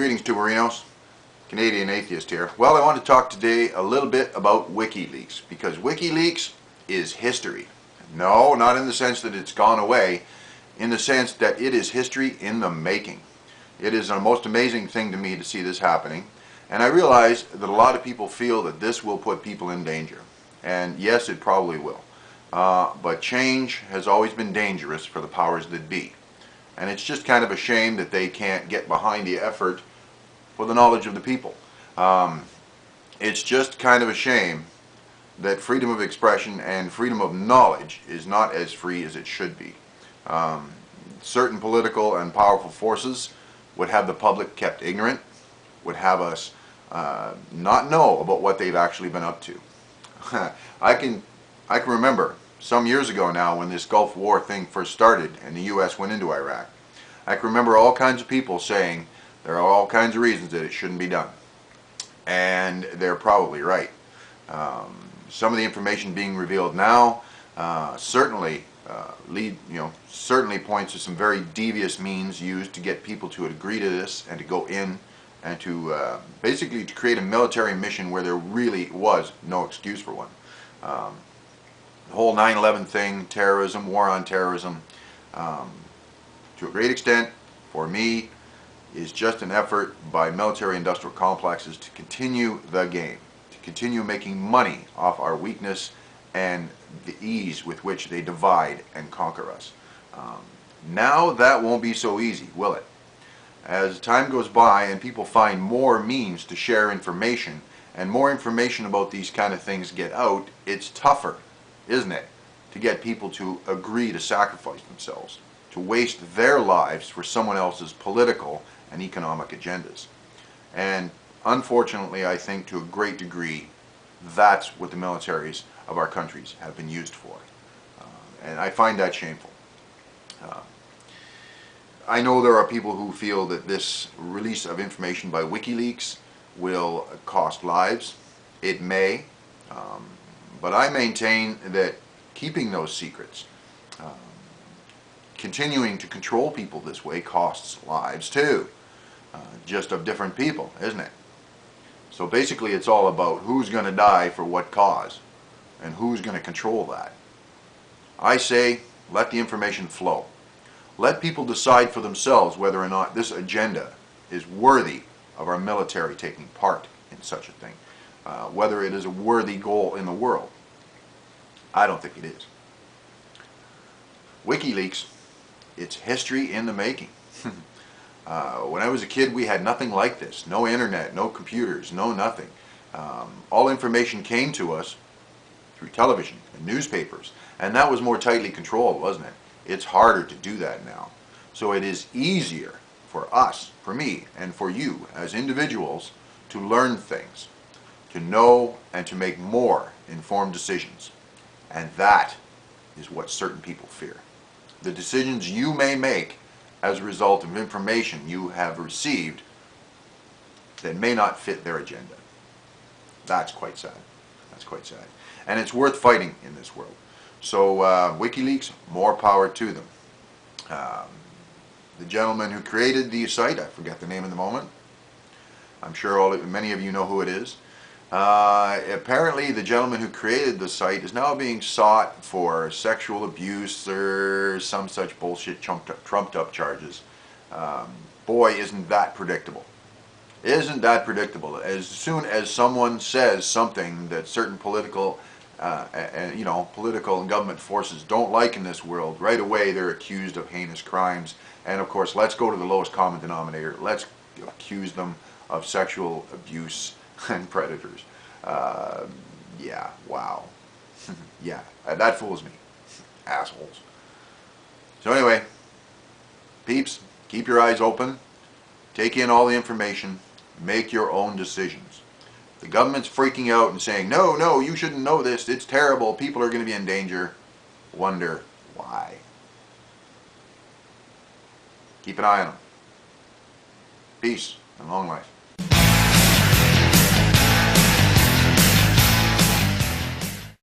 Greetings, two Marinos. Canadian Atheist here. Well, I want to talk today a little bit about WikiLeaks, because WikiLeaks is history. No, not in the sense that it's gone away, in the sense that it is history in the making. It is a most amazing thing to me to see this happening, and I realize that a lot of people feel that this will put people in danger. And yes, it probably will. But change has always been dangerous for the powers that be. And it's just kind of a shame that they can't get behind the effort for the knowledge of the people. It's just kind of a shame that freedom of expression and freedom of knowledge is not as free as it should be. Certain political and powerful forces would have the public kept ignorant, would have us not know about what they've actually been up to. I can remember some years ago now, when this Gulf War thing first started and the U.S. went into Iraq, I can remember all kinds of people saying there are all kinds of reasons that it shouldn't be done. And they're probably right. Some of the information being revealed now certainly certainly points to some very devious means used to get people to agree to this and to go in and to basically to create a military mission where there really was no excuse for one. The whole 9/11 thing, terrorism, war on terrorism, to a great extent, for me, is just an effort by military-industrial complexes to continue the game, to continue making money off our weakness and the ease with which they divide and conquer us. Now that won't be so easy, will it? As time goes by and people find more means to share information, and more information about these kind of things get out, it's tougher, isn't it, to get people to agree to sacrifice themselves, to waste their lives for someone else's political and economic agendas. And unfortunately, I think to a great degree, that's what the militaries of our countries have been used for. And I find that shameful. I know there are people who feel that this release of information by WikiLeaks will cost lives. It may. But I maintain that keeping those secrets, continuing to control people this way, costs lives too. Just of different people, isn't it? So basically it's all about who's going to die for what cause and who's going to control that. I say let the information flow. Let people decide for themselves whether or not this agenda is worthy of our military taking part in such a thing. Whether it is a worthy goal in the world. I don't think it is. WikiLeaks, it's history in the making. When I was a kid, we had nothing like this. No internet, no computers, no nothing. All information came to us through television and newspapers, and that was more tightly controlled, wasn't it? It's harder to do that now. So it is easier for us, for me, and for you as individuals to learn things, to know and to make more informed decisions. And that is what certain people fear. The decisions you may make as a result of information you have received that may not fit their agenda. That's quite sad. That's quite sad. And it's worth fighting in this world. So WikiLeaks, more power to them. The gentleman who created the site, I forget the name in the moment. I'm sure many of you know who it is. Apparently the gentleman who created the site is now being sought for sexual abuse or some such bullshit trumped up charges. Boy, isn't that predictable. Isn't that predictable? As soon as someone says something that certain political political and government forces don't like in this world, right away they're accused of heinous crimes. And of course, let's go to the lowest common denominator. Let's accuse them of sexual abuse and predators. Yeah, wow. Yeah, that fools me. Assholes. So anyway, peeps, keep your eyes open. Take in all the information. Make your own decisions. The government's freaking out and saying, no, no, you shouldn't know this. It's terrible. People are going to be in danger. Wonder why. Keep an eye on them. Peace and long life.